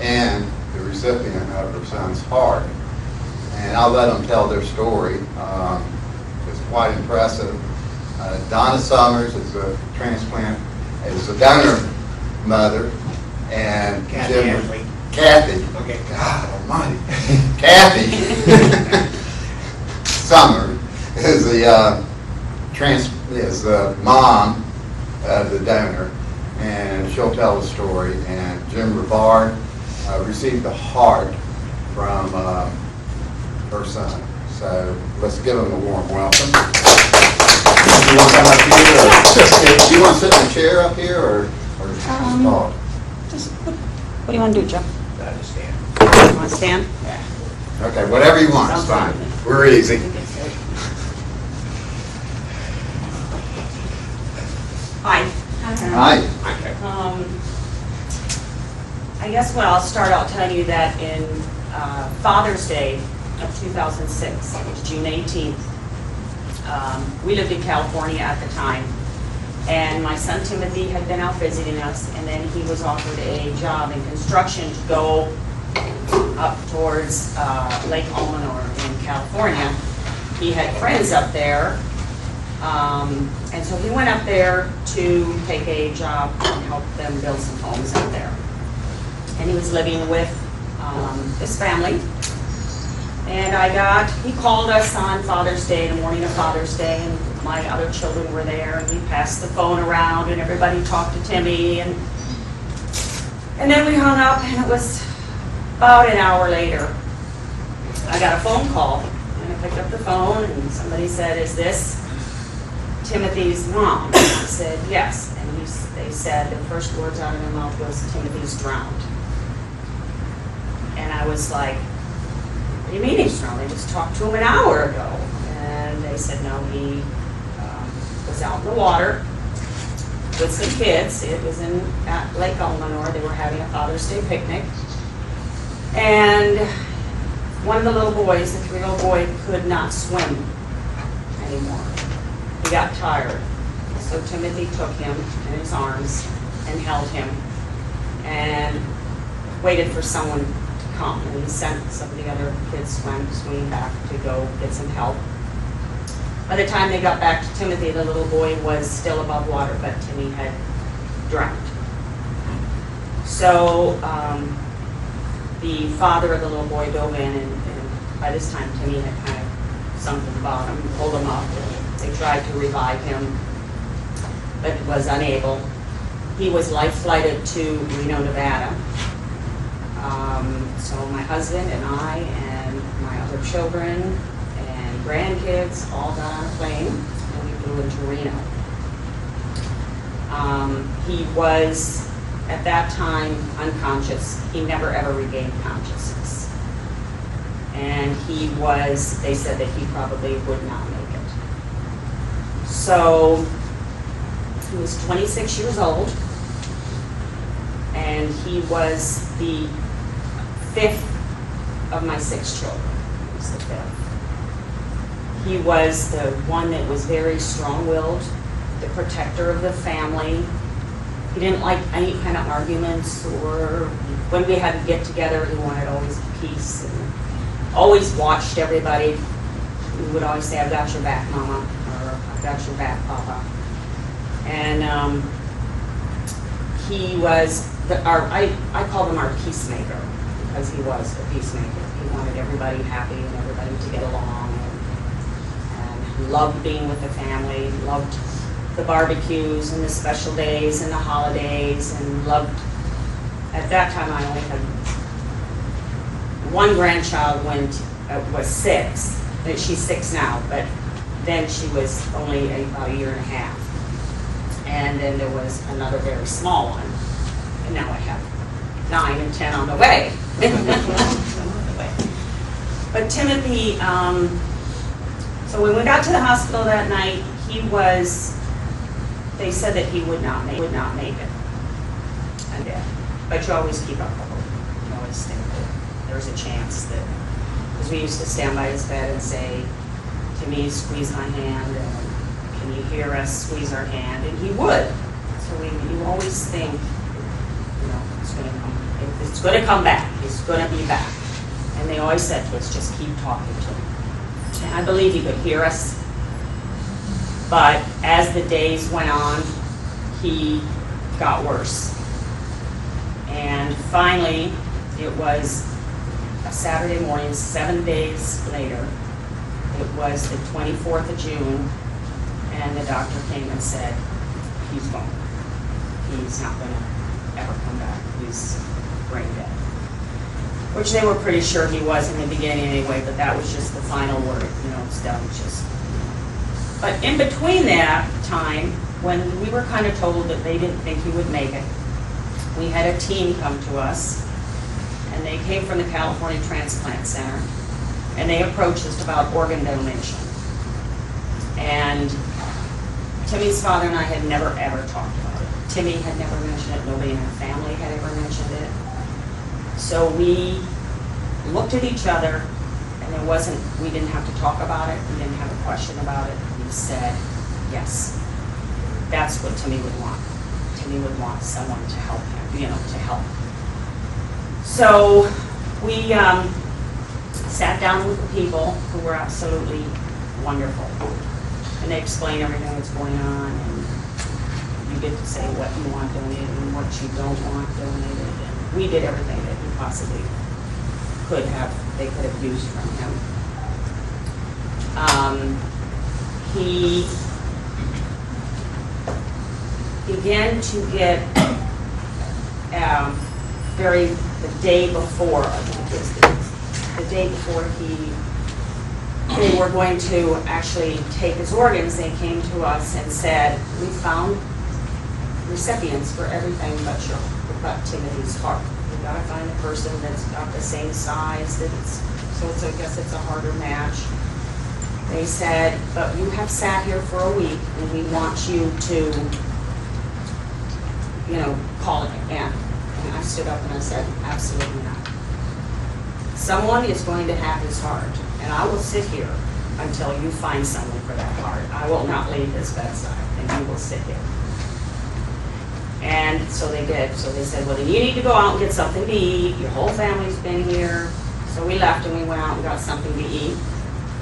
and the recipient of her son's heart. And I'll let them tell their story. It's quite impressive. Donna Summers is a transplant, is a donor mother, and Kathy. Okay. God almighty. Kathy Summers is the mom of the donor, and she'll tell the story. And Jim Rivard received the heart from her son. So let's give him a warm welcome. You want to come up here, or do you want to sit in a chair up here, or just talk? What do you want to do, Joe? Stand. You want to stand? Yeah. Okay, whatever you want, it's fine. We're easy. Hi. Hi. I guess what I'll start out telling you that in Father's Day of 2006, it was June 18th, we lived in California at the time, and my son Timothy had been out visiting us, and then he was offered a job in construction to go up towards Lake Almanor in California. He had friends up there, and so he went up there to take a job and help them build some homes up there. And he was living with his family. And he called us on Father's Day, the morning of Father's Day, and my other children were there, and we passed the phone around, and everybody talked to Timmy, and then we hung up, and it was about an hour later. I got a phone call, and I picked up the phone, and somebody said, "Is this Timothy's mom?" And I said, "Yes." And they said, the first words out of their mouth was, "Timothy's drowned." And I was like, "What do you mean he's drowned? I just talked to him an hour ago." And they said, "No, he was out in the water with some kids." It was at Lake Almanor. They were having a Father's Day picnic. And one of the little boys, the 3-year-old boy, could not swim anymore. He got tired. So Timothy took him in his arms and held him and waited for someone to come. And he sent some of the other kids swimming back to go get some help. By the time they got back to Timothy, the little boy was still above water, but Timmy had drowned. So the father of the little boy dove in, and by this time Timmy had kind of sunk to the bottom, pulled him up, and they tried to revive him, but was unable. He was life-flighted to Reno, Nevada. So my husband and I and my other children and grandkids all got on a plane, and we flew into Reno. He was, at that time, unconscious. He never ever regained consciousness. And they said that he probably would not make it. So he was 26 years old, and he was the 5th of my 6 children. He was the 5th. He was the one that was very strong-willed, the protector of the family. He didn't like any kind of arguments, or when we had to get together, he wanted always peace, and always watched everybody. He would always say, "I've got your back, Mama," or "I've got your back, Papa." And he was, I called him our peacemaker, because he was a peacemaker. He wanted everybody happy and everybody to get along, and loved being with the family, loved the barbecues and the special days and the holidays, and loved, at that time I only had one grandchild was 6. She's 6 now, but then she was only about a year and a half. And then there was another very small one, and now I have 9 and 10 on the way. But Timothy, so when we got to the hospital that night, they said that he would not make it. And but you always keep up the hope. You always think that there's a chance that, because we used to stand by his bed and say, "Timmy, squeeze my hand, and can you hear us squeeze our hand?" And he would. So you always think, it's going to come. If it's going to come back. He's going to be back. And they always said to us, just keep talking to him. And I believe he could hear us. But as the days went on, he got worse. And finally, it was a Saturday morning, 7 days later. It was the 24th of June, and the doctor came and said, he's gone. He's not going to ever come back. He's brain dead. Which they were pretty sure he was in the beginning anyway, but that was just the final word. You know, it's done. Just. But in between that time, when we were kind of told that they didn't think he would make it, we had a team come to us, and they came from the California Transplant Center, and they approached us about organ donation. And Timmy's father and I had never ever talked about it. Timmy had never mentioned it. Nobody in our family had ever mentioned it. So we looked at each other, and we didn't have to talk about it. We didn't have a question about it. We said, yes, that's what Timmy would want. Timmy would want someone to help him, to help. So we sat down with the people who were absolutely wonderful. And they explained everything that's going on, and you get to say what you want donated and what you don't want donated. And we did everything that he possibly they could have used from him. He began to get the day before, I think it was the day before they were going to actually take his organs, they came to us and said, we found recipients for everything but Timothy's heart. We've got to find a person that's got the same size, so I guess it's a harder match. They said, but you have sat here for a week, and we want you to, call it in. And I stood up and I said, absolutely not. Someone is going to have his heart, and I will sit here until you find someone for that heart. I will not leave this bedside, and you will sit here. And so they did. So they said, well, then you need to go out and get something to eat. Your whole family's been here. So we left and we went out and got something to eat.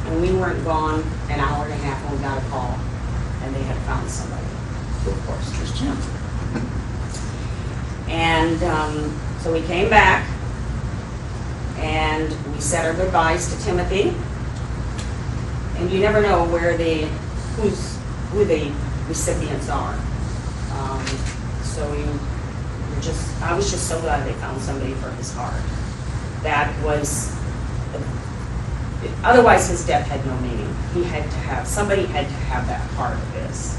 And we weren't gone an hour and a half when we got a call, and they had found somebody. So of course, there's Jim. And so we came back, and we said our goodbyes to Timothy. And you never know who the recipients are. So I was just so glad they found somebody for his heart. That was, otherwise his death had no meaning. Somebody had to have that heart of his,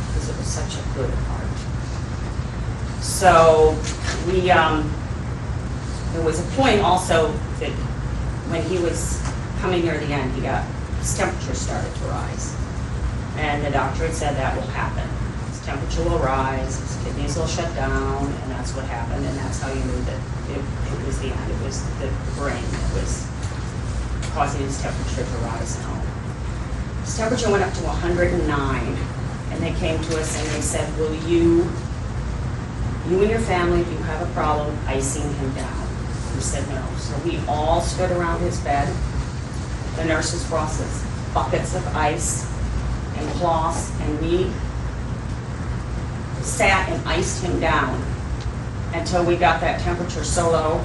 because it was such a good heart. So there was a point also that when he was coming near the end, his temperature started to rise. And the doctor had said that will happen. His temperature will rise, his kidneys will shut down, and that's what happened, and that's how you knew that it was the end. It was the brain that was causing his temperature to rise now. His temperature went up to 109, and they came to us and they said, will you and your family, if you have a problem, icing him down? We said no. So we all stood around his bed. The nurses brought us buckets of ice and cloths, and we sat and iced him down until we got that temperature so low.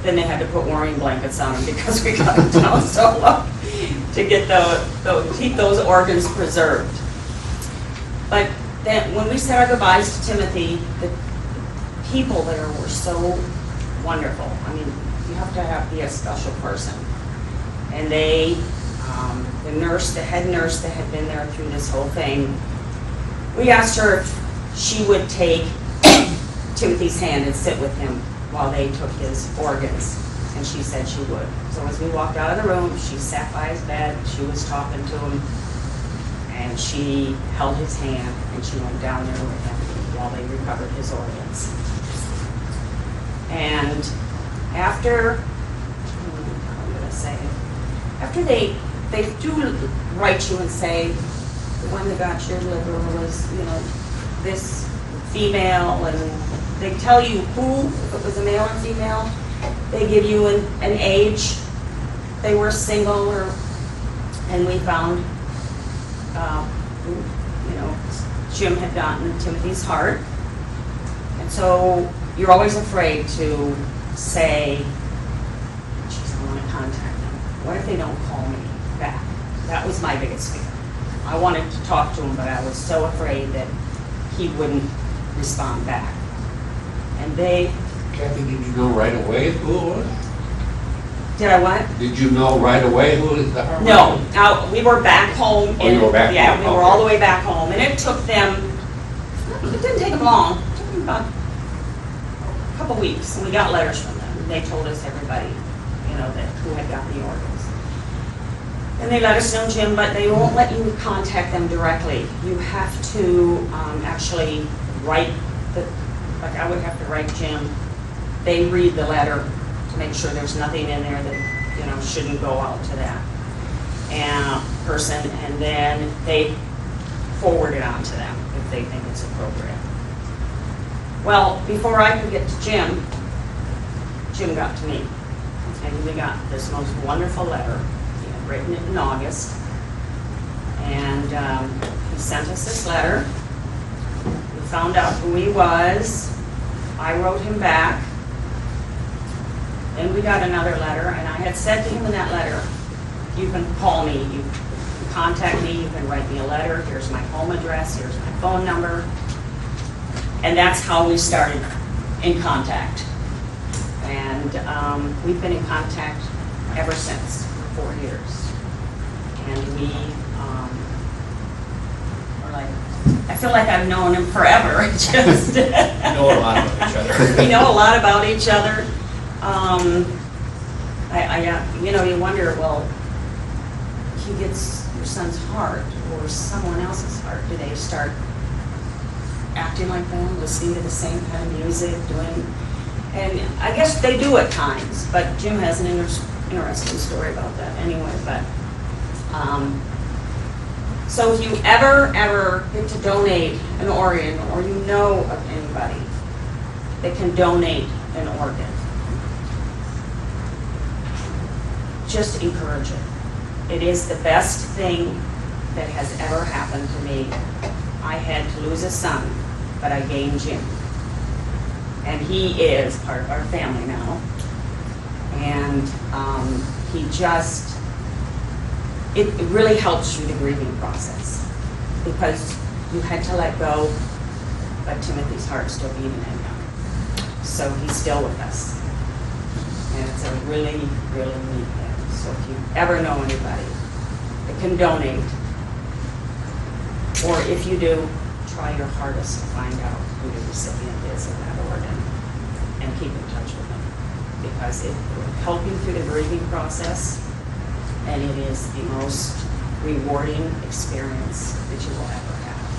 Then they had to put warming blankets on him because we got him down so low to get keep those organs preserved. But then when we said our goodbyes to Timothy, the people there were so wonderful. I mean, you have to be a special person. And they, the head nurse that had been there through this whole thing, we asked her if she would take Timothy's hand and sit with him while they took his organs, and she said she would. So as we walked out of the room, she sat by his bed, she was talking to him, and she held his hand, and she went down there with him while they recovered his organs. And after they do write you and say, the one that got your liver was, this female, and they tell you who, if it was a male or female, they give you an age, they were single, or, and we found, you know, Jim had gotten Timothy's heart. And so you're always afraid to say, geez, I want to contact them. What if they don't call me back? That was my biggest fear. I wanted to talk to him, but I was so afraid that he wouldn't respond back. And they... Kathy, did you know right away who it was? Did I what? Did you know right away who it was? No, we were back home. Oh, you were back yeah, home? we were Okay. all the way back home, and it took them, it didn't take them long, it took them about a couple weeks, and we got letters from them. They told us everybody, you know, that who had gotten the organs. And they let us know Jim, but they won't let you contact them directly. You have to actually write, like I would have to write Jim. They read the letter to make sure there's nothing in there that, you know, shouldn't go out to that person, and then they forward it on to them if they think it's appropriate. Well, before I could get to Jim, Jim got to me. And we got this most wonderful letter. He had written it in August. And he sent us this letter. We found out who he was. I wrote him back. Then we got another letter, and I had said to him in that letter, you can call me, you can contact me, you can write me a letter, here's my home address, here's my phone number. And that's how we started in contact. And we've been in contact ever since, for 4 years. And we are like, I feel like I've known him forever. Just We know a lot about each other. we know a lot about each other. You know, you wonder, well, he gets your son's heart or someone else's heart. Do they start acting like them, listening to the same kind of music, doing? And I guess they do at times, but Jim has an interesting story about that anyway. But so if you ever get to donate an organ, or you know of anybody that can donate an organ, just encourage it. It is the best thing that has ever happened to me. I had to lose a son, but I gained Jim. And he is part of our family now. And he just, it really helps you the grieving process, because you had to let go, but Timothy's heart's still beating in him. So he's still with us. And it's a really, really neat thing. So if you ever know anybody that can donate, or if you do, try your hardest to find out who the recipient is of that organ and keep in touch with them, because it will help you through the grieving process, and it is the most rewarding experience that you will ever have.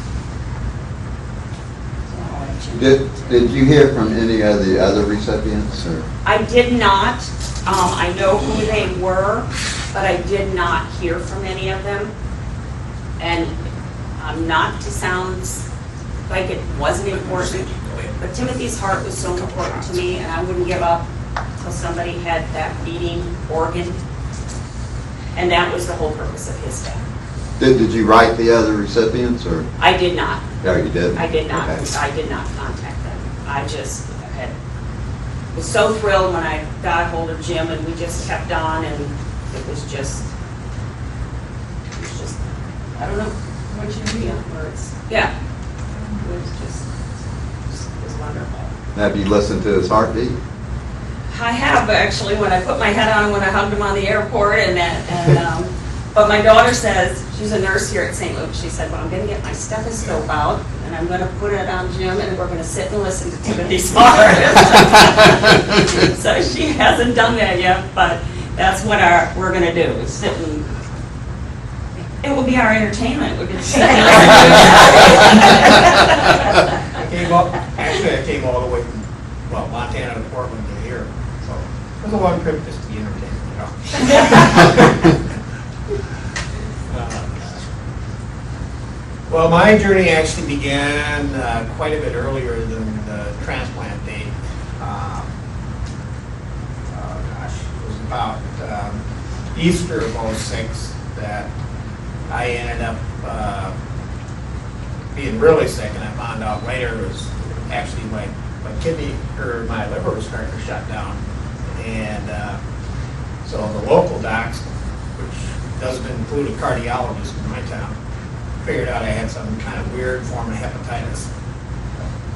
So I'll let you know. Did you hear from any of the other recipients, or? I did not. I know who they were, but I did not hear from any of them. And not to sound like it wasn't important, but Timothy's heart was so important to me, and I wouldn't give up until somebody had that beating organ. And that was the whole purpose of his death. Did you write the other recipients, or? I did not. No, you didn't? I did not. Okay. I did not contact them. I just was so thrilled when I got hold of Jim, and we just kept on, and it was just, I don't know what you mean, words. Yeah. It was wonderful. Have you listened to his heartbeat? I have, actually, when I put my head on, when I hugged him on the airport, but my daughter says, she's a nurse here at St. Luke's, she said, well, I'm going to get my stethoscope out, and I'm going to put it on Jim, and we're going to sit and listen to Timothy's heart. So she hasn't done that yet, but that's what we're going to do, is sit and, it will be our entertainment. We can sit and listen to I came all the way from, well, Montana to Portland to here, so it was a long trip just to be entertained, you know. Well, my journey actually began quite a bit earlier than the transplant about Easter of '06 that I ended up being really sick, and I found out later it was actually my kidney, or my liver was starting to shut down. And so the local docs, which doesn't include a cardiologist in my town, figured out I had some kind of weird form of hepatitis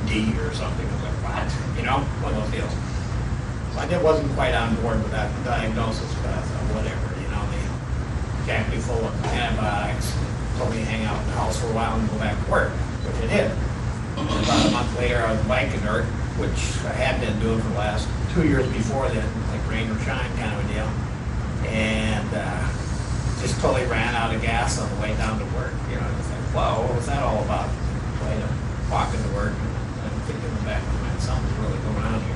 D or something. I was like, what? You know, one of those deals. So I wasn't quite on board with that diagnosis, but I thought, whatever, you know, they jacked me full of antibiotics, told me to hang out in the house for a while and go back to work, which I did. About a month later, I was biking dirt, which I had been doing for the last 2 years before then, like rain or shine kind of a deal. And just totally ran out of gas on the way down to work. You know, I was like, wow, what was that all about? So I ended up walking to work, and I'm thinking in the back of my mind, something's really going on here.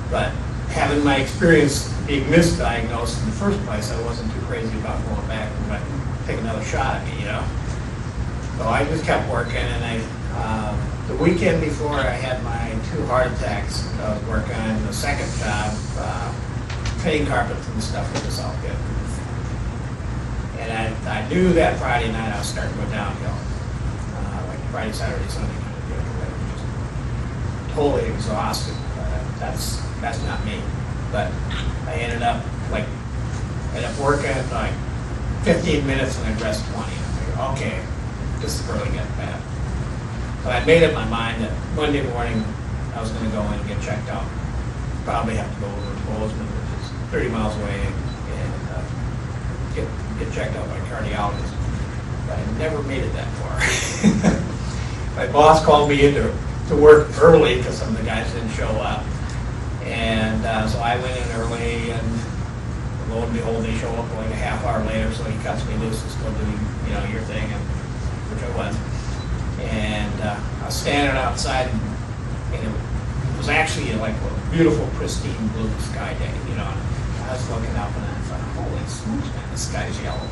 But having my experience being misdiagnosed in the first place, I wasn't too crazy about going back and take another shot at me, you know. So I just kept working, and the weekend before I had my 2 heart attacks, I was working on the second job, cleaning carpets and stuff in the South End. And I knew that Friday night I was starting to go downhill, like Friday, Saturday, Sunday kind of deal. I was just totally exhausted. That's not me. But I ended up working like 15 minutes and I rest 20. I figured, okay, this is really getting bad. But I made up my mind that Monday morning I was going to go in and get checked out. Probably have to go over to Bozeman, which is 30 miles away, and get checked out by a cardiologist. But I never made it that far. My boss called me in to work early because some of the guys didn't show up. And so I went in early, and lo and behold, they show up like a half hour later, so he cuts me loose and still doing, you know, your thing, and which I was. And I was standing outside, and it was actually like a beautiful, pristine blue sky day, you know. And I was looking up, and I thought, holy smokes, man, the sky's yellow.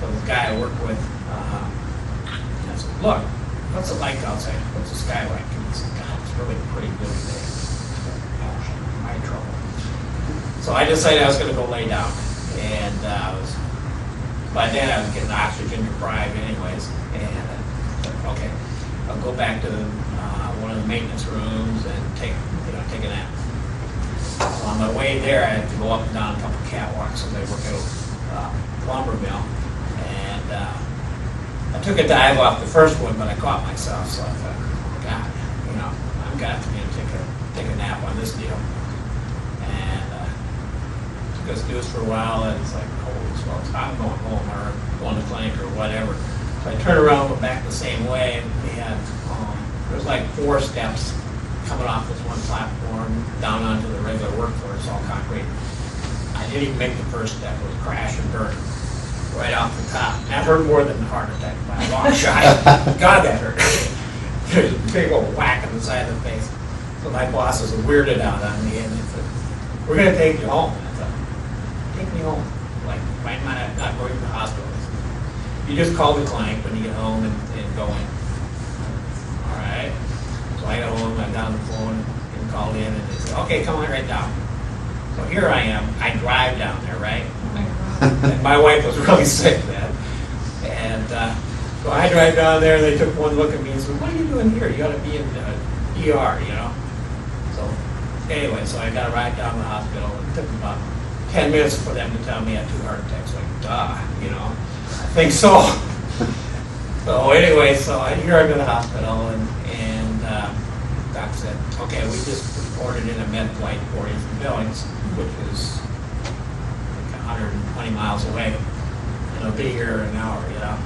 So the guy I work with, I said, look, what's it like outside? What's the sky like? And he said, God, it's really pretty blue today. My trouble. So I decided I was going to go lay down, and by then I was getting oxygen deprived anyways, and okay, I'll go back to one of the maintenance rooms and take a nap. So on my way there, I had to go up and down a couple of catwalks as I work at a lumber mill, and I took a dive off the first one, but I caught myself, so I thought, God, you know, I'm going to have to take a nap on this deal. And took us news for a while, and it's like, holy smokes, I'm going home or going to clinic or whatever. So I turned around and went back the same way, and we had, there was like 4 steps coming off this one platform down onto the regular workforce, all concrete. I didn't even make the first step. It was crash and burn right off the top. That hurt more than the heart attack by a long shot. God, that hurt. There's a big old whack on the side of the face. So my boss was weirded out on me, and he said, we're going to take you home. And I thought, take me home? Like, why am I not going to the hospital? You just call the clinic when you get home and go in. All right. So I got home, I got on the phone and called in, and they said, okay, come on right down. So here I am. I drive down there, right? And my wife was really sick then. And so I drive down there, they took one look at me and said, what are you doing here? You ought to be in ER, you know? So anyway, so I got a ride down to the hospital, and it took about 10 minutes for them to tell me I had 2 heart attacks. Like, duh, you know? I think so. So anyway, so here I'm in the hospital, and Doc said, okay, we just ordered in a med flight for you from Billings, which is like 120 miles away, and I'll be here in an hour, you know.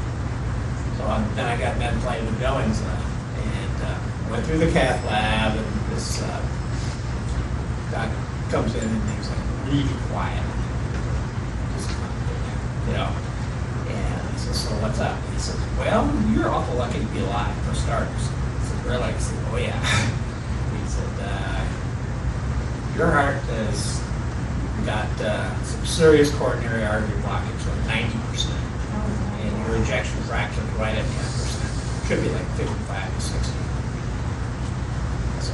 So then I got med flight to Billings, and went through the cath lab, and this doc comes in, and he's like really quiet, just you know. And I said, so what's up? He says, well, you're awful lucky to be alive, for starters. I said, really? I said, oh yeah. He said, your heart has got some serious coronary artery blockage, like 90%. And your ejection fraction is right at 10%. Should be like 55 to 60. So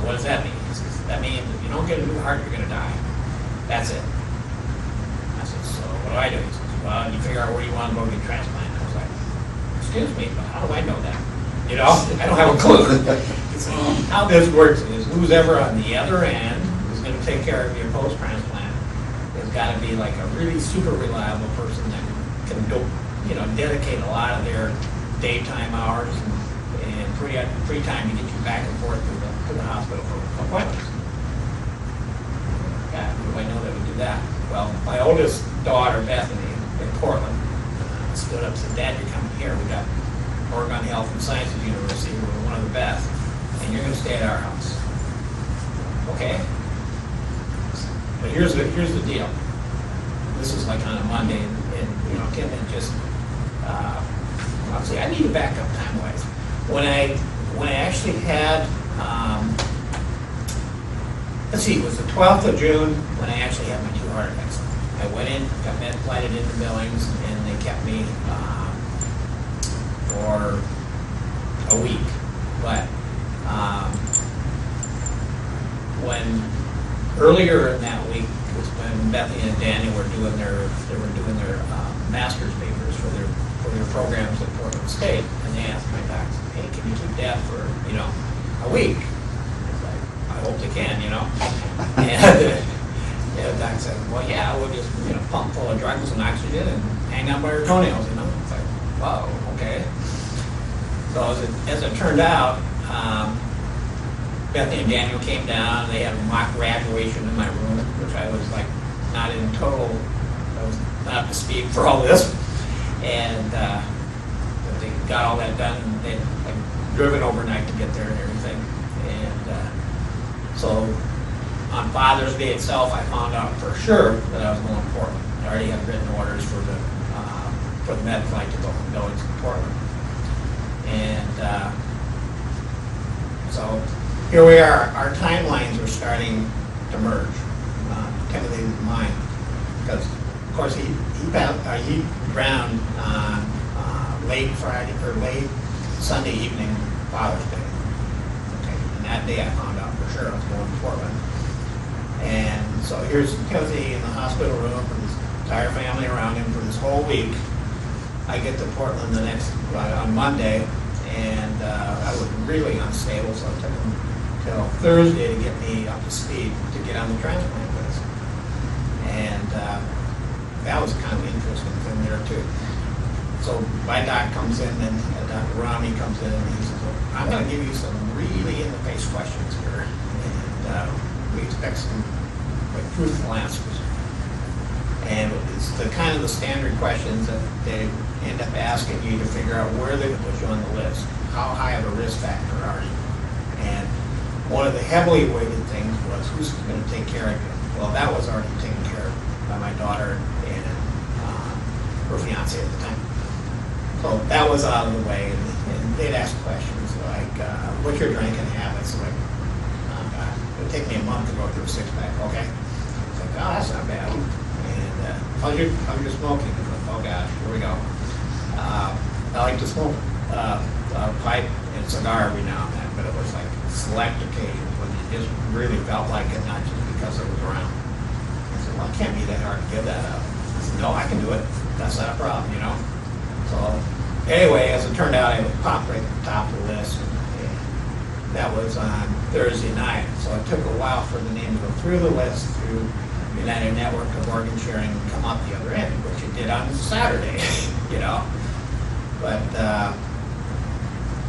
what does that mean? He says, that means if you don't get a new heart, you're going to die. That's it. I said, so what do I do? He says, well, you figure out where you want to go get transplanted. I was like, excuse me, but how do I know that? You know, I don't have a clue. He said, how this works is who's ever on the other end who's going to take care of your post-transplant has got to be like a really super reliable person that can go, you know, dedicate a lot of their daytime hours and free time to get you back and forth to the hospital for appointments. God, who do I know that would do that? Well, my oldest daughter, Bethany, in Portland, stood up and said, Dad, you're coming here. We got Oregon Health and Sciences University. We're one of the best. And you're going to stay at our house. Okay? But here's the deal. This is like on a Monday, and you know, Kim had just, obviously, I need to back up time-wise. When I actually had, let's see, it was the 12th of June when I actually had my 2 heart attacks. I went in, got med flighted into Billings, and they kept me for a week. But when earlier in that week was when Bethany and Daniel were doing their master's papers for their programs at Portland State, and they asked my doctor, hey, can you keep Dad for a week? I was like, I hope they can, you know. And the doc said, well, yeah, we'll just pump full of drugs and oxygen and hang on by her toenails, you know. It's like, wow, okay. So as it turned out, Bethany and Daniel came down. They had a mock graduation in my room, which I was like not in total. I was not up to speed for all this, and they got all that done. And they like driven overnight to get there and everything. And so on Father's Day itself, I found out for sure that I was going to Portland. I already had written orders for the med flight to go from Billings to Portland, and so. Here we are. Our timelines are starting to merge. Technically, mine, because of course he drowned on late Friday or late Sunday evening, Father's Day. Okay, and that day I found out for sure I was going to Portland. And so here's Timothy in the hospital room with his entire family around him for this whole week. I get to Portland on Monday, and I was really unstable, so it took him till Thursday to get me up to speed to get on the transplant list. And that was kind of interesting thing there too. So my doc comes in, and Dr. Rami comes in, and he says, well, I'm going to give you some really in-the-face questions here, and we expect some like truthful answers. And it's the kind of the standard questions that they end up asking you to figure out where they can put you on the list. How high of a risk factor are you? And one of the heavily weighted things was who's going to take care of you. Well, that was already taken care of by my daughter and her fiance at the time. So that was out of the way, and they'd ask questions like, what's your drinking habits? Like, oh God, it'll take me a month to go through a 6-pack, okay? It's like, oh, that's not bad. And how's your smoking? Like, oh gosh, here we go. I like to smoke a pipe and cigar every now and then, but it was like select occasions when you just really felt like it, not just because it was around. I said, well, it can't be that hard to give that up. I said, no, I can do it. That's not a problem, you know. So anyway, as it turned out, I popped right at the top of the list, and that was on Thursday night. So it took a while for the name to go through the list, through United Network of Organ Sharing, and come up the other end, which it did on Saturday, you know. But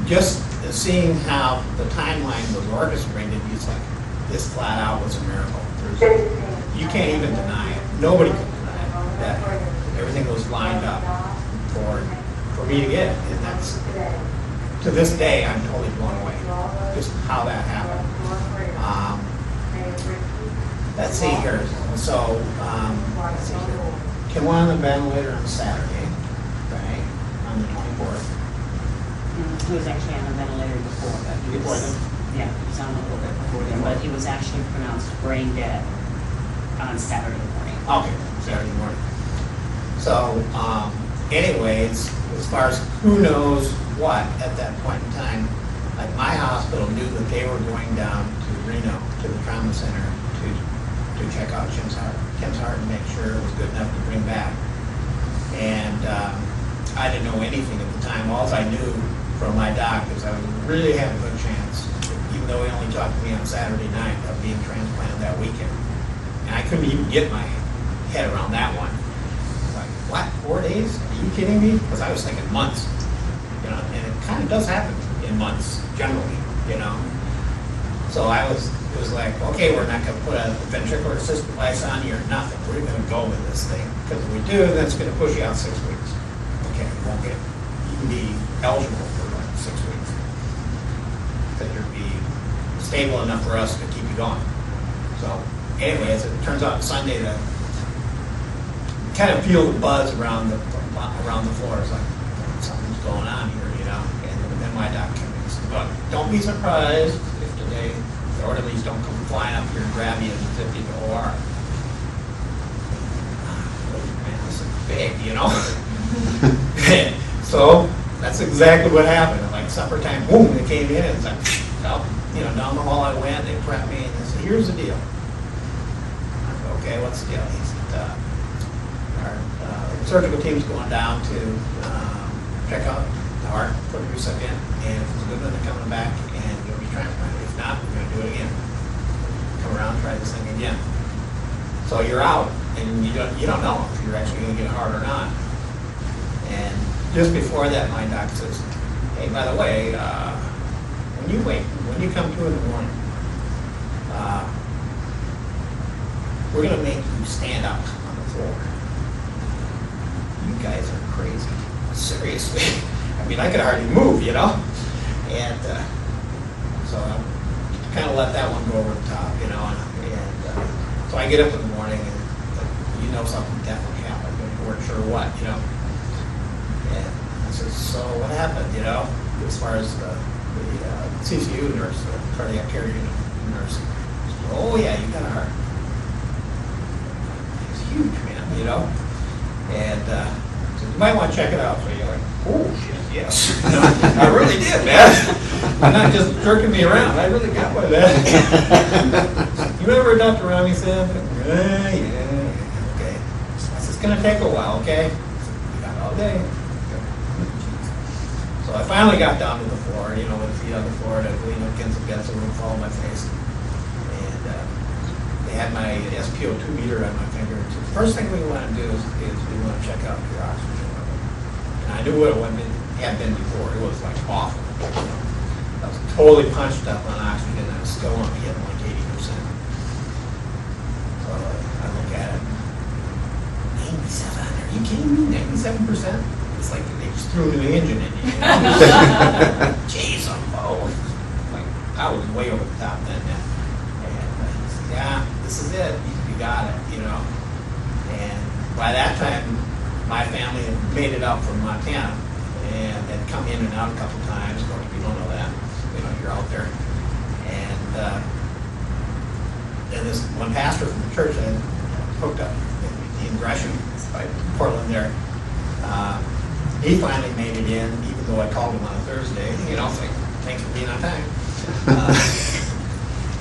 just seeing how the timeline was orchestrated, it's like this flat out was a miracle. You can't even deny it. Nobody can deny it, that everything was lined up for me to get it. And that's, to this day, I'm totally blown away, just how that happened. Let's see here. So, let's see here. Kim went on the ventilator on Saturday, right, on the 24th. He was actually on the ventilator before, but he Before was, then? yeah, he was on a little bit before then, but he was actually pronounced brain dead on Saturday morning. Okay, Saturday morning. So, anyways, as far as who knows what at that point in time, like my hospital knew that they were going down to Reno, to the trauma center, to check out Tim's heart and make sure it was good enough to bring back. And I didn't know anything at the time. All I knew from my doc is I really had a good chance, even though he only talked to me on Saturday night, of being transplanted that weekend. And I couldn't even get my head around that one. Like, what, 4 days? Are you kidding me? Because I was thinking months, you know, and it kind of does happen in months, generally, you know. So it was like, okay, we're not going to put a ventricular assist device on you or nothing. We're going to go with this thing. Because if we do, then it's going to push you out 6 weeks. Okay, you won't get, you can be eligible for like 6 weeks. Because you'll be stable enough for us to keep you going. So, anyways, it turns out Sunday to kind of feel the buzz around the floor. It's like, something's going on here, you know. And then my doc came in and said, look, don't be surprised if today the orderlies don't come flying up here and grab you and zip you to OR. Man, this is big, you know. So that's exactly what happened. Like supper time, boom, they came in and it's like, well, you know, down the hall I went, they prepped me and they said, here's the deal. I said, okay, what's the deal? He said, our surgical team's going down to check out the heart for the recipient, and if it's good, then they're coming back and you'll be transplanted. If not, we're going to do it again. Come around, try this thing again. So you're out, and you don't know if you're actually going to get a heart or not. And just before that, my doc says, hey, by the way, when you come to in the morning, we're going to make you stand up on the floor. You guys are crazy. Seriously. I mean, I could hardly move, you know? And so I kind of let that one go over the top, you know? And so I get up in the morning and you know something definitely happened, but you weren't sure what, you know? And I said, so what happened, you know? As far as the CCU nurse, the cardiac care unit nurse. She said, oh yeah, you got a heart. It's huge, man, you know? And so you might want to check it out. So you're like, oh shit, yes. I really did, man. You're not just jerking me around. I really got one of that. You remember what Dr. Rami said? Yeah, okay. It's going to take a while, okay? You got all day. So I finally got down to the floor, you know, with feet on the floor, to lean up against the room, fall on my face. And they had my SpO2 meter on my finger. So the first thing we want to do is we want to check out your oxygen level. And I knew what it had been before. It was like awful. You know? I was totally punched up on oxygen, and I was still only getting like 80%. So I look at it. 97. Are you kidding me? 97%? It's like they just threw a new engine in you. Jeez, like I was way over the top then. And he said, yeah, this is it. You got it, you know. And by that time, my family had made it up from Montana and had come in and out a couple times. Of course, we don't know that. You know, you're out there. And this one pastor from the church I hooked up in Gresham, by Portland there. He finally made it in, even though I called him on a Thursday. You know, like, thanks for being on time.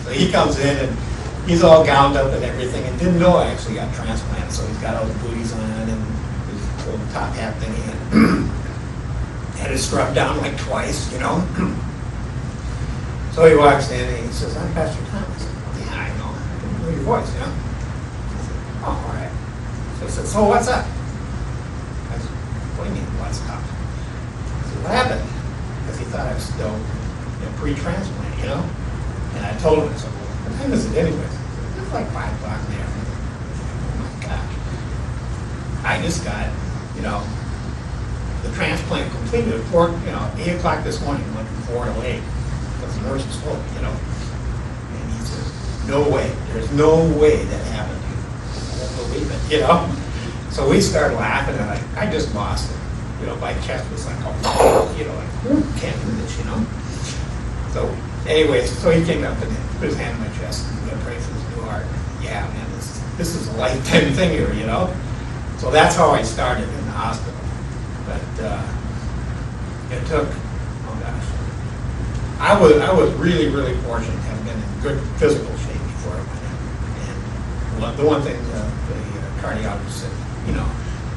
So he comes in and he's all gowned up and everything, and didn't know I actually got transplanted. So he's got all the booties on and his little top hat thing. Had his scrub down like twice, you know. So he walks in and he says, I'm Pastor Thomas. Yeah, I know. I can hear your voice, you know. I said, oh, all right. So he said, so what's up? I said, what do you mean, what's up? I said, what happened? Because he thought I was still, you know, pre-transplant, you know. And I told him, I said, well, what time is it anyway? It's like 5 o'clock in the afternoon. Oh my gosh. I just got, you know, the transplant completed at 8 o'clock this morning, went from 4 to 8. Because the nurse was told, you know. And he says, no way, there's no way that happened to you. I won't believe it, you know. So we started laughing, and I just lost it. You know, my chest was like, oh, you know, like, can't do this, you know. So, anyways, so he came up and put his hand on my chest and we pray for this new heart. Yeah, man, this is a lifetime thing here, you know. So that's how I started in the hospital. But it took, oh gosh, I was really, really fortunate to have been in good physical shape before I went in. And the one thing the cardiologist said, you know,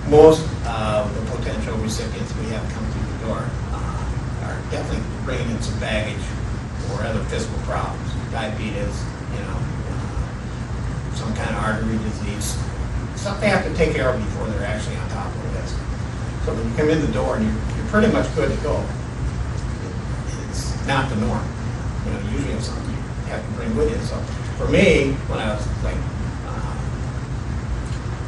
most of the potential recipients we have come through the door are definitely bringing in some baggage or other physical problems, diabetes, you know, some kind of artery disease, stuff they have to take care of before they're actually on top of this. So when you come in the door and you're pretty much good to go, it's not the norm. You know, usually it's something you have to bring with you. So for me, when I was like,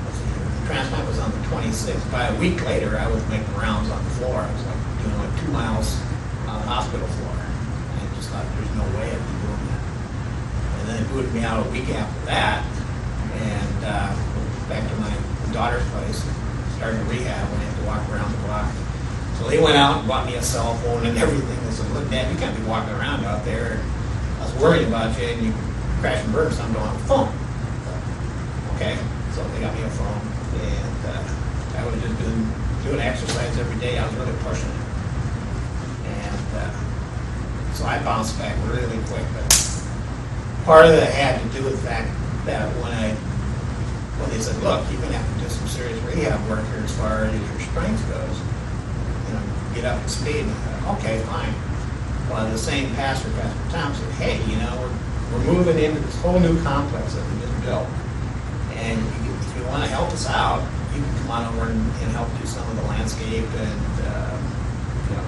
let's see, the transplant was on the 26th. By a week later, I was making rounds on the floor. I was like doing like 2 miles on the hospital floor. And I just thought there's no way I'd be doing that. And then it booted me out a week after that, and back to my daughter's place, started rehab when I had to walk around the block. So they went out and bought me a cell phone and everything. They said, look, Dad, you can't be walking around out there. I was worried about you, and you crash and burn, so I'm going on the phone. Okay, so they got me a phone, and I was just doing exercise every day. I was really pushing it. And so I bounced back really quick. But part of that had to do with the fact that when they said, look, you're going to have to do some serious rehab work here as far as your strength goes. You know, get up to speed. And I thought, okay, fine. Well, the same Pastor Tom said, hey, you know, we're moving into this whole new complex that we just built. And if you want to help us out, you can come on over and help do some of the landscape and, you know,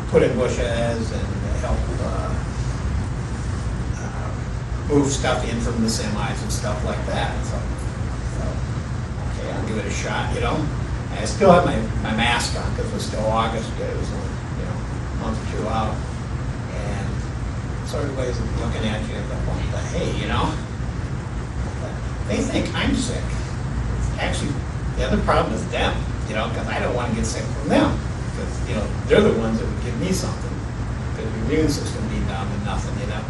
put in bushes and help move stuff in from the semis and stuff like that. So okay, I'll give it a shot, you know. I still had my mask on because it was still August. It was only, you know, a month or two out. And so everybody's looking at you at that point, but hey, you know, they think I'm sick. Actually, the other problem is them, you know, because I don't want to get sick from them. Because, you know, they're the ones that would give me something. Because your immune system being down to nothing, you know.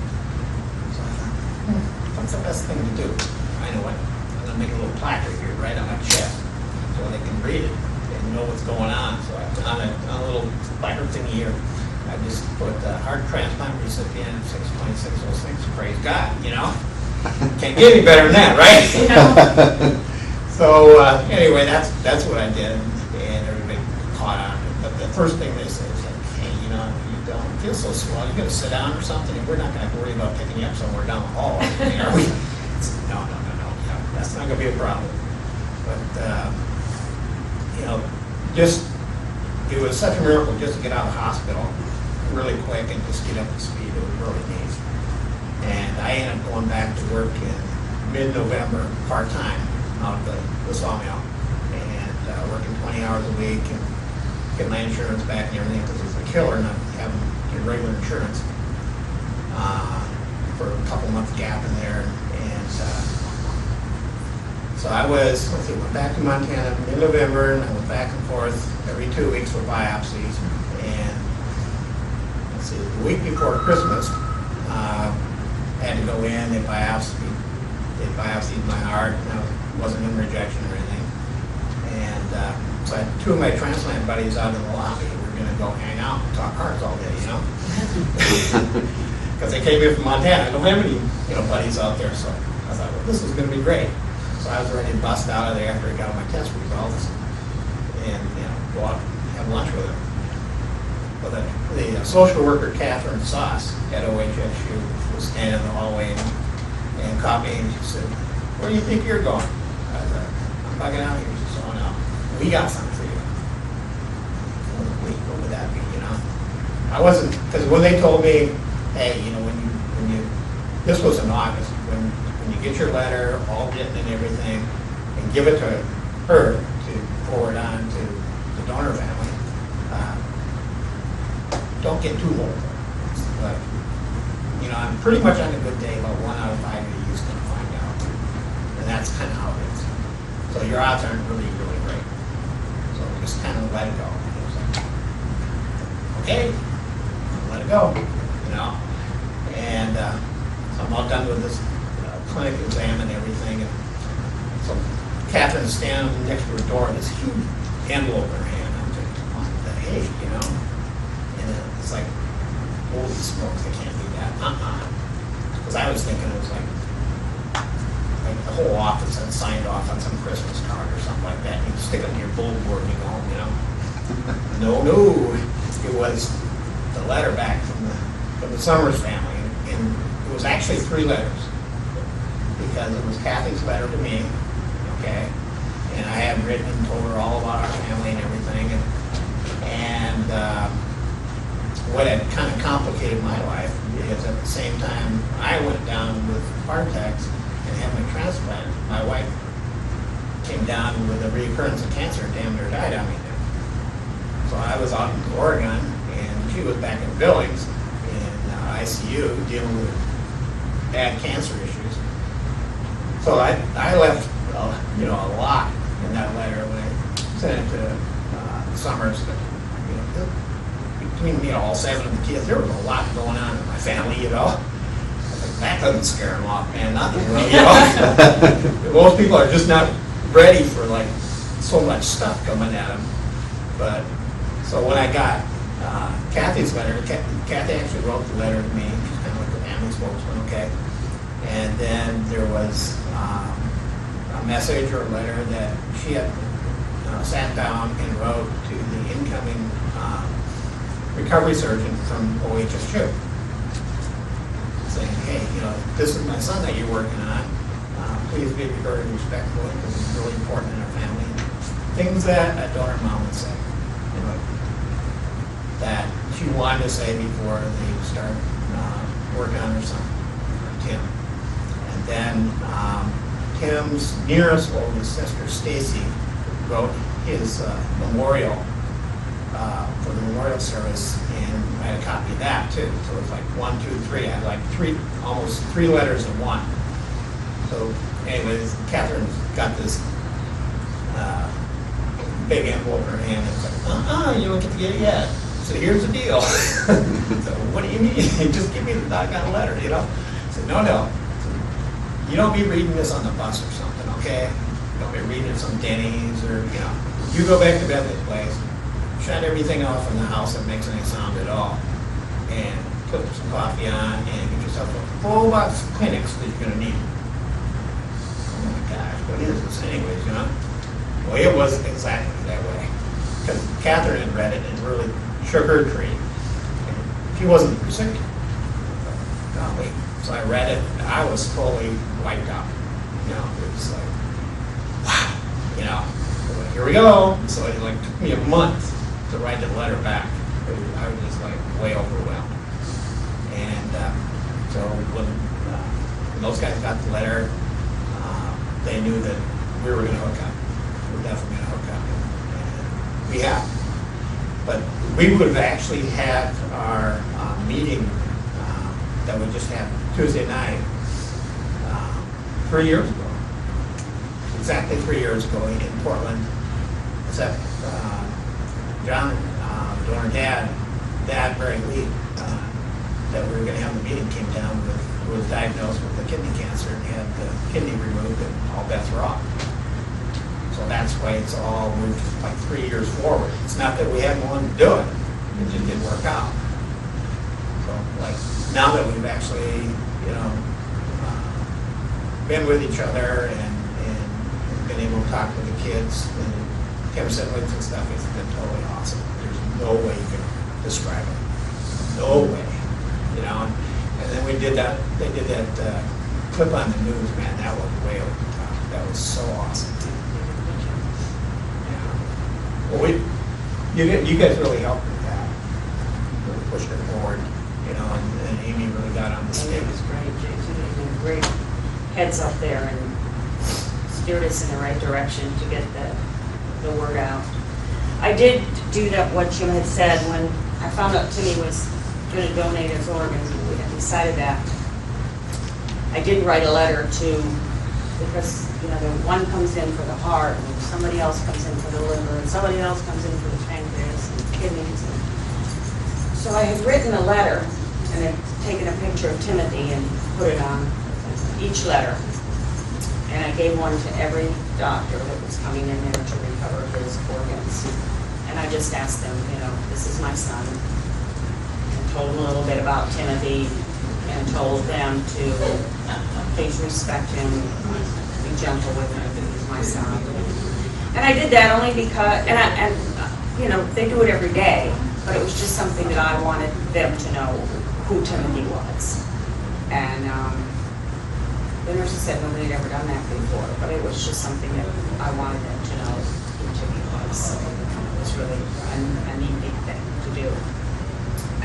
So I thought, what's the best thing to do? I know what. I'm going to make a little placard here right on my chest so they can read it and know what's going on. So on a little placard thing here, I just put heart transplant recipient 62606, praise God, you know. Can't get any better than that, right? You know? So anyway, that's what I did, and everybody caught on. But the first thing they said is like, hey, you know, you don't feel so swell. You got to sit down or something, and we're not going to worry about picking you up somewhere down the hall. Are we? No. Yeah, that's not going to be a problem. But you know, it was such a miracle just to get out of the hospital really quick and just get up to speed. It was really neat. And I ended up going back to work in mid-November, part-time, out of the sawmill, and working 20 hours a week and get my insurance back and everything, because it's a killer not having your regular insurance for a couple months gap in there. And so I went back to Montana mid-November, and I went back and forth every 2 weeks for biopsies. And let's see, the week before Christmas, I had to go in, they biopsied my heart, and I wasn't in rejection or anything. And so I had two of my transplant buddies out in the lobby. We were going to go hang out and talk hearts all day, you know? Because they came here from Montana. I don't have any, buddies out there, so I thought, well, this is going to be great. So I was ready to bust out of there after I got my test results and, go out and have lunch with them. But the social worker, Catherine Sauce, at OHSU, was standing in the hallway and caught me, and she said, where do you think you're going? I said, I'm bugging out here. She said, oh no, we got something for you. What would that be, I wasn't, because when they told me, hey, when you, this was in August, when you get your letter, all written and everything, and give it to her to forward on to the donor family, don't get too hopeful. But, I'm pretty much on a good day, about 1 out of 5 of you is going to find out. And that's kind of how it is. So your odds aren't really, really great. So just kind of let it go. Okay, let it go, And so I'm all done with this clinic exam and everything. And so Catherine's standing next to her door with this huge envelope in her hand. I'm thinking, what the heck, And it's like, holy smokes, I can't do that. Because I was thinking it was like a like the whole office had signed off on some Christmas card or something like that. You stick it on your bulletin and you go home, you know. No, it was the letter back from the Summers family, and it was actually 3 letters, because it was Kathy's letter to me, okay, and I had written and told her all about our family and everything, and what had kind of complicated my life is at the same time I went down with heart attacks and had my transplant, my wife came down with a reoccurrence of cancer and damn near died on me there. So I was out in Oregon, and she was back in Billings in ICU dealing with bad cancer issues. So I left, a lot in that letter when I sent it to Summers. Between all 7 of the kids, there was a lot going on in my family, I was like, that doesn't scare them off, man, nothing, Most people are just not ready for like so much stuff coming at them. But so when I got Kathy's letter, Kathy actually wrote the letter to me. She's kind of like the family spokesman, okay? And then there was a message or a letter that she had sat down and wrote to the incoming recovery surgeon from OHSU, saying, hey, this is my son that you're working on. Please be very respectful, because it's really important in our family. Things that a donor mom would say, that she wanted to say before they start working on her son, Tim. And then Tim's nearest oldest sister, Stacy, wrote his memorial for the memorial service, and I had a copy of that too. So it's like 1, 2, 3. I had like almost 3 letters in one. So anyways, Catherine's got this big envelope in her hand. It's like, you don't get to get it yet. So here's the deal. So what do you mean? Just give me the doggone letter, I said, no. You don't be reading this on the bus or something, okay? You don't be reading it some Denny's or, You go back to bed this place, shut everything off in the house that makes any sound at all, and put some coffee on and get yourself a full box of Kleenex that you're going to need. Oh my gosh, what is this anyways, Well, it was exactly that way. Because Catherine had read it and really shook her tree. And she wasn't sick. Golly. So I read it, and I was totally wiped out. It was like, wow, here we go. So it took me a month to write the letter back. I was just way overwhelmed. And so when those guys got the letter, they knew that we were going to hook up. We were definitely going to hook up. And we have. But we would have actually had our meeting that we just had Tuesday night 3 years ago. Exactly 3 years ago in Portland. Except John, donor dad very weak, that we were going to have the meeting, came down with, was diagnosed with a kidney cancer and had the kidney removed, and all bets were off. So that's why it's all moved 3 years forward. It's not that we hadn't wanted to do it, it just didn't work out. So now that we've actually, been with each other and been able to talk with the kids and have siblings and stuff, it's been totally awesome. There's no way you can describe it. No way. And then they did that clip on the news, man, that was way over the top. That was so awesome. Yeah. Well, you guys really helped with that. Really pushed it forward, and Amy really got on the stick. It was great. Jason did a great heads up there and steered us in the right direction to get the word out. I did do that, what Jim had said, when I found out Timmy was going to donate his organs, we had decided that. I did write a letter because the one comes in for the heart, and somebody else comes in for the liver, and somebody else comes in for the pancreas and kidneys. So I had written a letter and had taken a picture of Timothy and put it on each letter. And I gave one to every doctor that was coming in there to recover his organs. And I just asked them, this is my son. And told them a little bit about Timothy and told them to please respect him, gentle with him, and he's my son. And I did that only because, you know, they do it every day, but it was just something that I wanted them to know who Timothy was. And the nurses said nobody had ever done that before, but it was just something that I wanted them to know who Timothy was. So it was really a neat thing to do.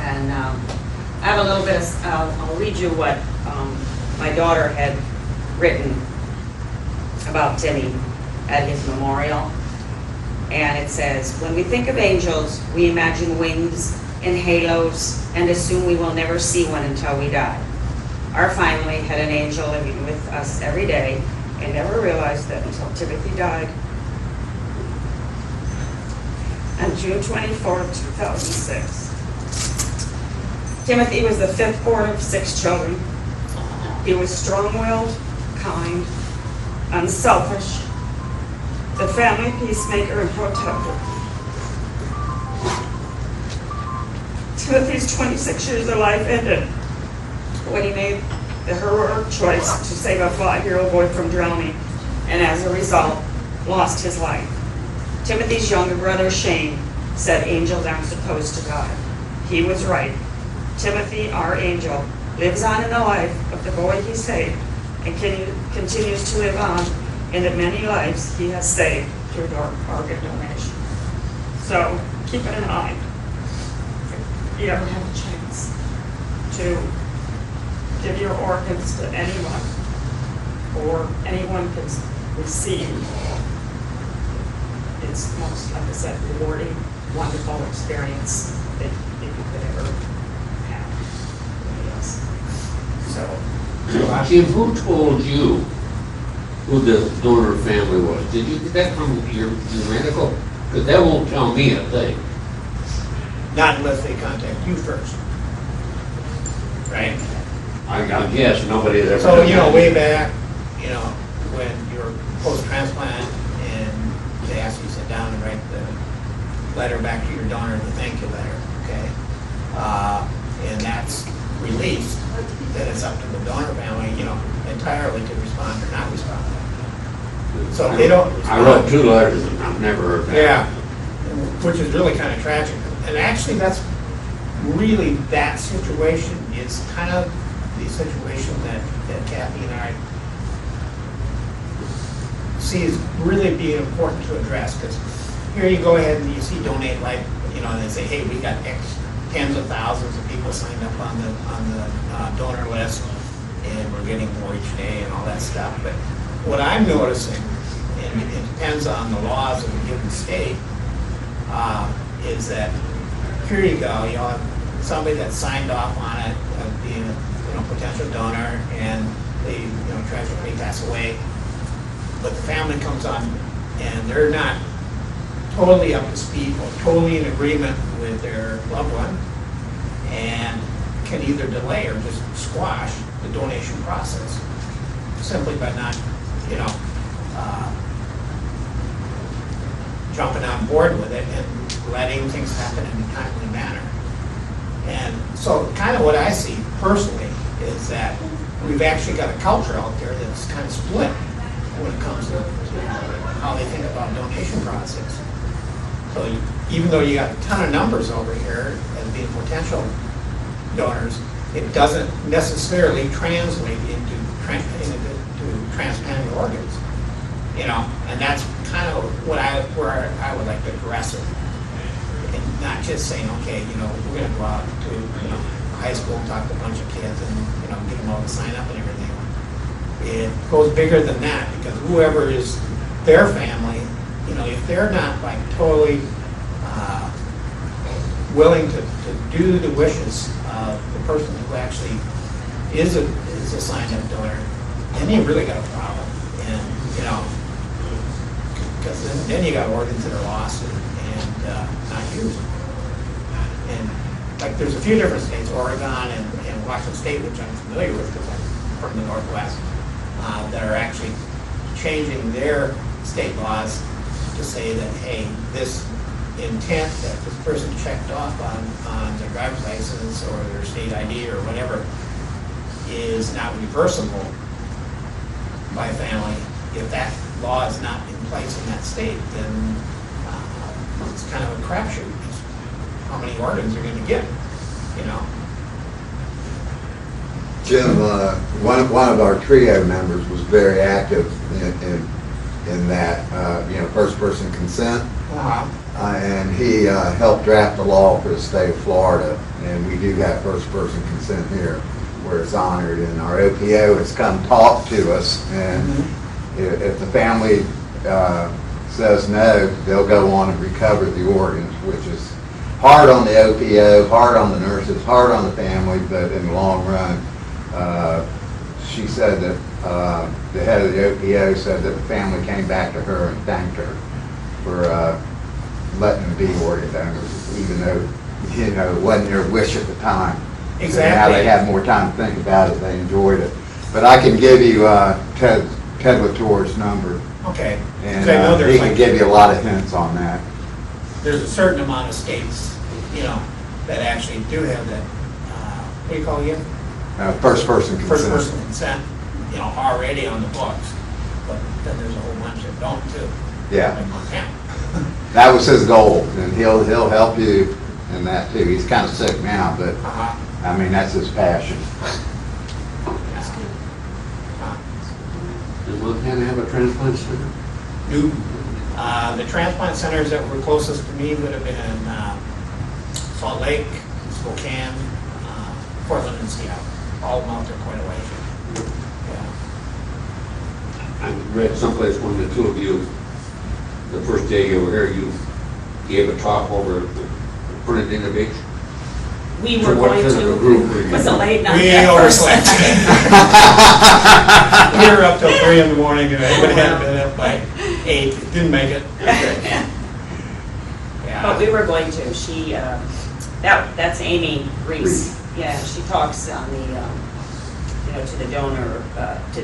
And I have a little bit of, I'll read you what my daughter had written about Timmy at his memorial. And it says, when we think of angels, we imagine wings and halos and assume we will never see one until we die. Our family had an angel living with us every day and never realized that until Timothy died. On June 24th, 2006. Timothy was the fifth born of 6 children. He was strong-willed, kind, unselfish, the family peacemaker and protector. Timothy's 26 years of life ended when he made the heroic choice to save a 5-year-old boy from drowning, and as a result, lost his life. Timothy's younger brother, Shane, said angels aren't supposed to die. He was right. Timothy, our angel, lives on in the life of the boy he saved and continues to live on in the many lives he has saved through organ donation. So keep it in mind. If you ever have a chance to give your organs to anyone, or anyone can receive, it's most, like I said, rewarding, wonderful experience that you could ever have. Yes. So, Jim, who told you who the donor family was? Did you get that from your medical? Because that won't tell me a thing. Not unless they contact you first. Right? I guess nobody has ever. So, done you know, that. way back, you know, when you were post-transplant and they asked you to sit down and write the letter back to your donor, the thank you letter, okay? And that's released, then it's up to the donor family, you know, entirely to respond or not respond. So if they don't I respond. wrote 2 letters and I've never heard back. Yeah, which is really kind of tragic. And actually, that's really, that situation is kind of the situation that Kathy and I see as really being important to address. Because here you go ahead and you see donate, like, you know, and they say, hey, we got X tens of thousands of people signed up on the donor list, and we're getting more each day and all that stuff. But what I'm noticing, and it depends on the laws of a given state, is that here you go, you have somebody that signed off on it, being a potential donor, and they tragically pass away, but the family comes on and they're not totally up to speed or totally in agreement with their loved one, and can either delay or just squash the donation process simply by not, jumping on board with it and letting things happen in a timely manner. And so kind of what I see personally is that we've actually got a culture out there that's kind of split when it comes to how they think about donation process. So even though you got a ton of numbers over here as being potential donors, it doesn't necessarily translate into transplanting organs. And that's kind of where I would like to address it. And not just saying, okay, we're going to go out to high school and talk to a bunch of kids and get them all to sign up and everything. It goes bigger than that, because whoever is their family, if they're not like totally willing to do the wishes of the person who actually is a signed-up donor, then you really got a problem. And because then you got organs that are lost and not used. And like there's a few different states, Oregon and Washington State, which I'm familiar with because I'm from the Northwest, that are actually changing their state laws to say that, hey, this intent that this person checked off on their driver's license or their state ID or whatever is not reversible by a family if that law is not in place in that state, then it's kind of a crapshoot. How many organs are going to get, you know? Jim, one of our trio members was very active in that, first person consent. And he helped draft the law for the state of Florida, and we do have first person consent here where it's honored, and our OPO has come talk to us, and if the family says no, they'll go on and recover the organs, which is hard on the OPO, hard on the nurses, hard on the family, but in the long run, she said that the head of the OPO said that the family came back to her and thanked her for letting them be organ donors, even though, it wasn't their wish at the time. Exactly. So now they have more time to think about it, they enjoyed it. But I can give you Ted Latour's number, Okay. 'Cause and I know he there's can like, give you a lot of hints on that. there's a certain amount of states, that actually do have that, what do you call it? First person consent. First person consent, already on the books. But then there's a whole bunch that don't too. Yeah. Like Montana. That was his goal, and he'll help you in that too. He's kind of sick now, but I mean, that's his passion. Does Montana have a transplant center? New, the transplant centers that were closest to me would have been in Salt Lake, Spokane, Portland, and Seattle. All of them out there quite a way. Yeah. I read someplace when the two of you, the first day you were here, you gave a talk over at Bernardino Beach. We So were what going kind of a to, group were you? was a late night. We that first overslept. night. We were up till 3 in the morning, and I would have been up by 8. Didn't make it. But we were going to, that's Amy Reese. Yeah, she talks on the, to the donor, to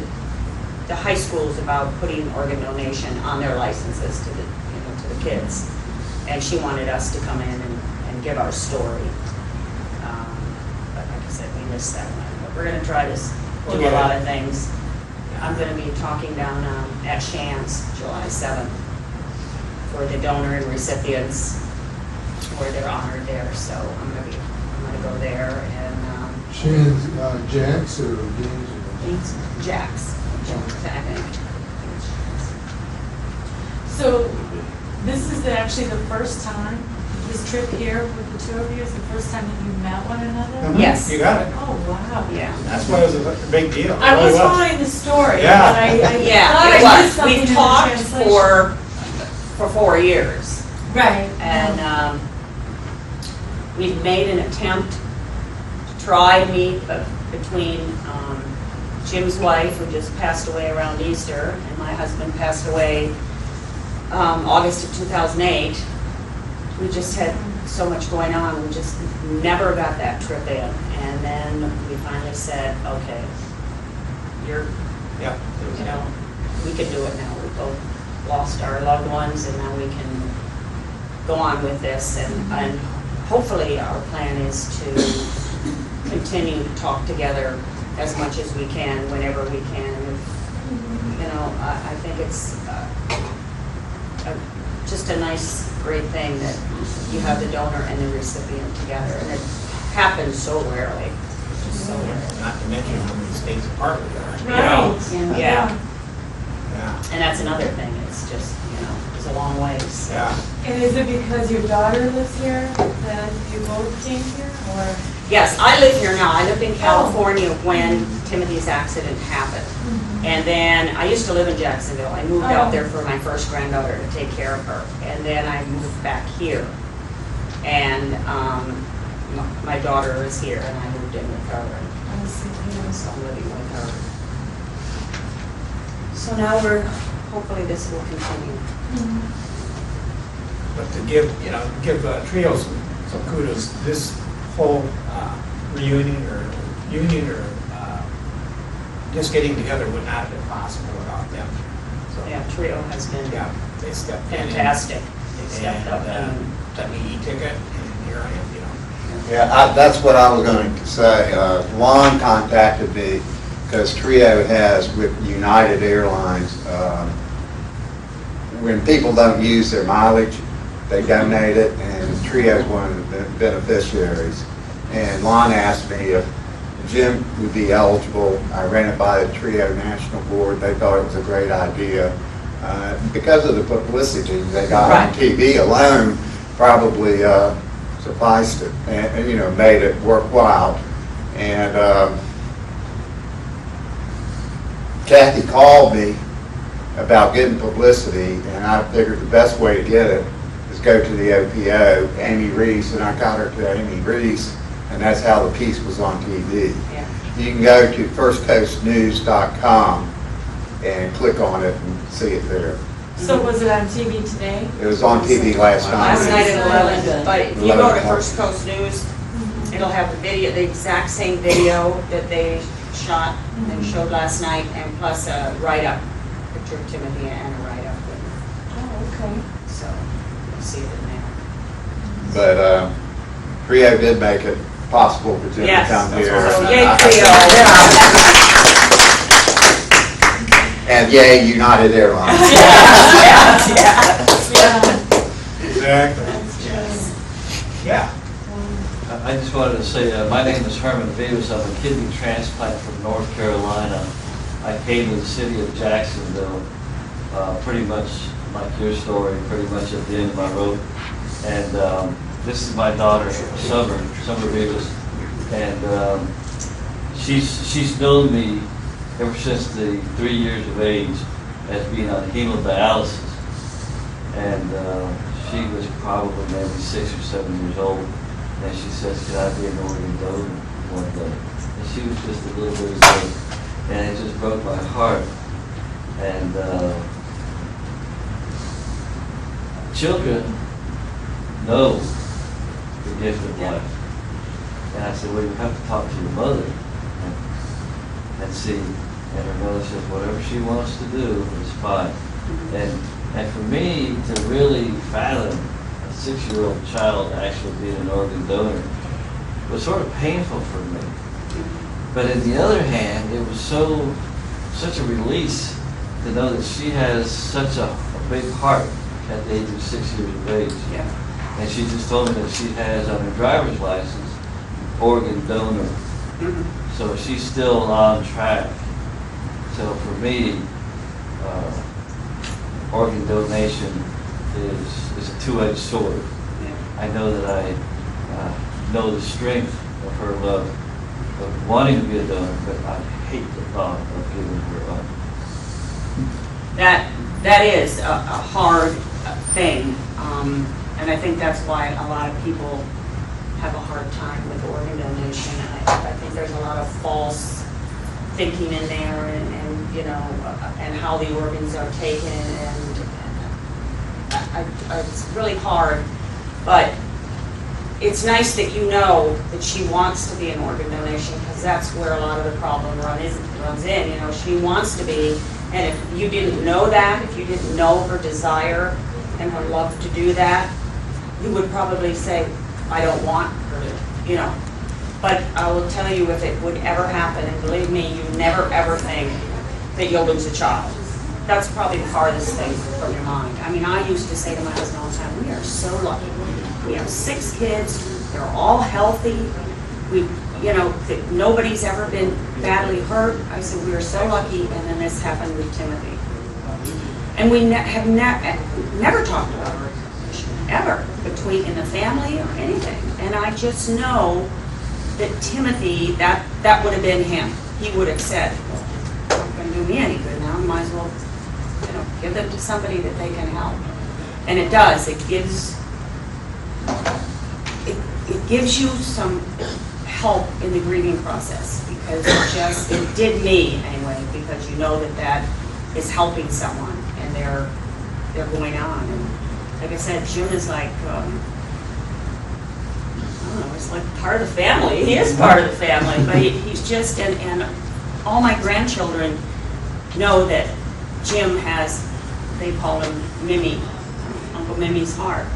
the high schools about putting organ donation on their licenses to the kids. And she wanted us to come in and give our story. But like I said, we missed that one. But we're gonna try to do a lot of things. I'm gonna be talking down at Shands, July 7th, for the donor and recipients, where they're honored there. So I'm gonna go there and. Shan's Jacks or Gaines? Jax. I think. So this is actually the first time, this trip here with the two of you is the first time that you met one another? Yes. You got it. Oh, wow. Yeah. That's why it was a big deal. It I really was following the story, Yeah. but I Yeah, thought it I was. missed something in We've the talked translation. for 4 years. Right. And we've made an attempt to try to meet between Jim's wife, who just passed away around Easter, and my husband passed away August of 2008. We just had so much going on, we just never got that trip in. And then we finally said, okay, Yeah. we can do it now. We both lost our loved ones, and now we can go on with this. And hopefully our plan is to continue to talk together as much as we can, whenever we can. I think it's just a nice, great thing that you have the donor and the recipient together, and it happens so rarely. Just so rarely. Not to mention how many states apart we are. Right. And Yeah. and that's another thing. It's just, it's a long ways. Yeah. And is it because your daughter lives here that you both came here, or? Yes, I live here now. I lived in California when Timothy's accident happened. And then, I used to live in Jacksonville. I moved out there for my first granddaughter to take care of her. And then I moved back here. And my daughter is here, and I moved in with her. I see, And so I'm living with her. So now hopefully this will continue. But to give Trio some kudos, this whole reunion or just getting together would not have been possible without them. So, Yeah, Trio has been yeah, they stepped in. fantastic. They stepped up And and, let me e-ticket, and here I am, Yeah, that's what I was going to say. Juan contacted me because Trio has with United Airlines, when people don't use their mileage, they donate it, and Trio is one of the beneficiaries. And Lon asked me if Jim would be eligible. I ran it by the Trio National Board. They thought it was a great idea. Because of the publicity they got on TV alone, probably sufficed it, and you know, made it worthwhile. And Kathy called me about getting publicity, and I figured the best way to get it is go to the OPO, Amy Reese, and I got her to Amy Reese, and that's how the piece was on TV. Yeah. You can go to firstcoastnews.com and click on it and see it there. So was it on TV today? It was on TV last night. Last night at 11, but if you go 11 to o'clock. First Coast News, it'll have the video, the exact same video that they shot and showed last night, and plus a write-up, picture of Timothy and a write-up. Oh, okay. So you'll see it in there. But Trio did make it possible for Jim to Yes. come here. So yay, Trio. And yay, United Airlines. Exactly. Yeah. I just wanted to say, my name is Herman Davis. I'm a kidney transplant from North Carolina. I came to the city of Jacksonville, pretty much like your story, pretty much at the end of my rope. And this is my daughter, Summer Davis, and she's known me ever since the 3 years of age as being on hemodialysis. And she was probably maybe 6 or 7 years old. And she says, "Could I be an organ donor one day?" And she was just a little bitty girl, and it just broke my heart. And children know the gift of life. And I said, "Well, you have to talk to your mother and see." And her mother says, "Whatever she wants to do is fine." And for me to really fathom a 6-year-old child actually being an organ donor was sort of painful for me. But on the other hand, it was such a release to know that she has such a big heart at the age of 6 years of age. Yeah. And she just told me that she has on her driver's license organ donor. So she's still on track. So for me, organ donation is a two-edged sword. I know that I know the strength of her love of wanting to be a donor, but I hate the thought of giving her up. That is a hard thing, and I think that's why a lot of people have a hard time with organ donation. I think there's a lot of false thinking in there, and you know, and how the organs are taken, and it's really hard. But it's nice that you know that she wants to be an organ donation, because that's where a lot of the problem runs in. You know, she wants to be, and if you didn't know that, if you didn't know her desire and her love to do that, you would probably say, "I don't want her to," you know. But I will tell you, if it would ever happen, and believe me, you never ever think that you'll lose a child. That's probably the farthest thing from your mind. I mean, I used to say to my husband all the time, "We are so lucky. We have 6 kids. They're all healthy. We, you know, that nobody's ever been badly hurt." I said, "We are so lucky." And then this happened with Timothy. And we have never talked about it, ever, between in the family or anything. And I just know that Timothy, that would have been him. He would have said, "It's not going to do me any good now. Might as well, you know, give them to somebody that they can help." And it does. It gives you some help in the grieving process, because it did me anyway, because you know that is helping someone, and they're going on. And like I said, Jim is like, I don't know, it's like part of the family. He is part of the family, but he's just, and all my grandchildren know that Jim has, they call him Mimi, Uncle Mimi's heart.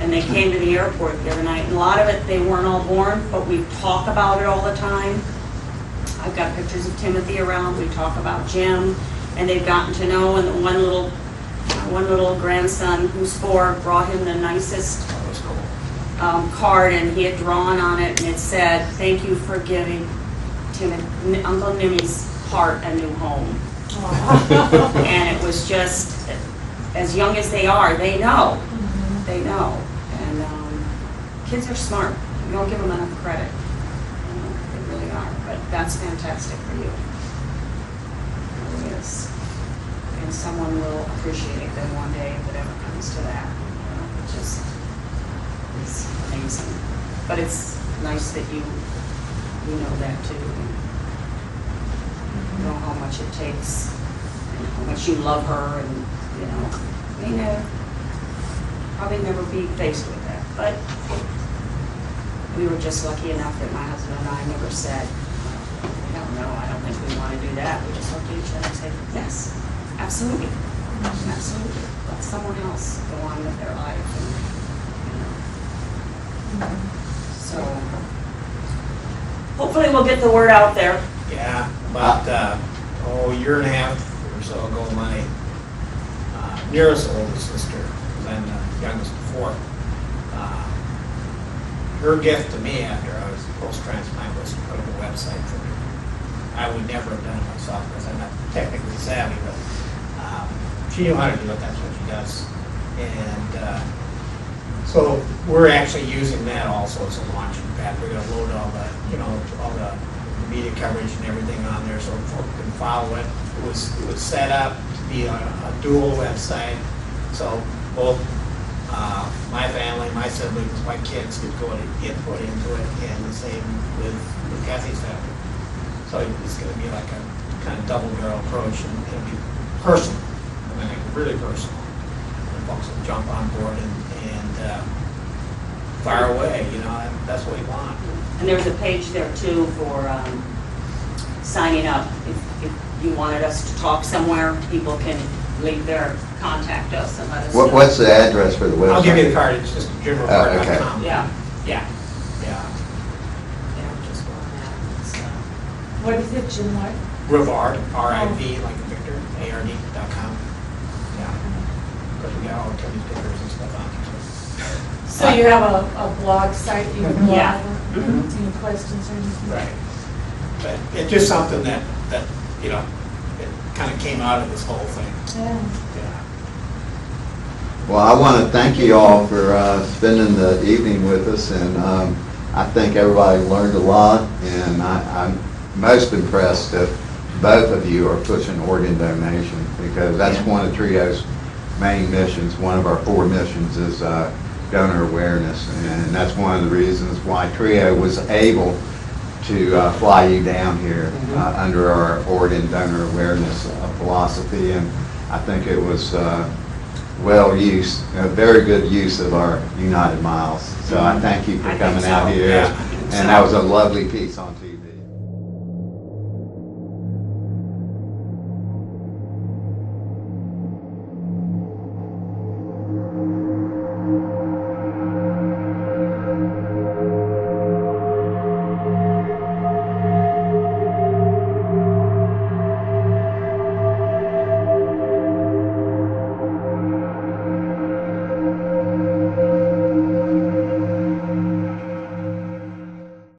And they came to the airport the other night, and a lot of it, they weren't all born, but we talk about it all the time. I've got pictures of Timothy around, we talk about Jim, and they've gotten to know, and the one little grandson who's 4 brought him the nicest That was cool. card, and he had drawn on it, and it said, "Thank you for giving Uncle Nimmy's heart a new home." And it was just, as young as they are, they know. They know. And kids are smart. You don't give them enough credit. They really are. But that's fantastic for you. It really is. And someone will appreciate them one day if it ever comes to that. It just is amazing. But it's nice that you know that too. You know how much it takes, and how much you love her, and may probably never be faced with that. But we were just lucky enough that my husband and I never said, "No, I don't think we want to do that." We just looked at each other and said, "Yes, absolutely, absolutely. Let someone else go on with their life." And, so hopefully we'll get the word out there. Yeah, about, a year and a half or so ago, my nearest oldest sister, then the youngest before, her gift to me after I was post-transplant was to put up a website for me. I would never have done it myself because I'm not technically savvy, but she knew how to do it, that's what she does. And so we're actually using that also as a launching pad. We're going to load all the, all the media coverage and everything on there so folk can follow it. It was set up to be a dual website, so both my family, my siblings, my kids could go and input into it, and the same with Kathy's family. So it's going to be like a kind of double barrel approach, and it'll be personal. I mean, really personal. And folks will jump on board and fire away. That's what we want. And there's a page there too for signing up. If you wanted us to talk somewhere, people can leave contact us and let us know. What's the address for the website? I'll give you the card. It's just jimreport.com. okay. Yeah, Yeah. just go on that. So, What is it, Jim, what? Rivard, R-I-V, like Victor, A-R-D.com. Yeah. Because we got all Tony's pictures and stuff on there. So you have a blog site you can blog? Yeah. Any questions or anything? Right. But it's just something that it kind of came out of this whole thing. Yeah. Yeah. Well, I want to thank you all for spending the evening with us, and I think everybody learned a lot, and I'm most impressed that both of you are pushing organ donation, because that's one of TRIO's main missions. One of our 4 missions is donor awareness, and that's one of the reasons why TRIO was able to fly you down here under our organ donor awareness philosophy, and I think it was well used, a very good use of our United Miles. So I thank you for I think coming so. out here, Yeah. and that was a lovely piece on TV.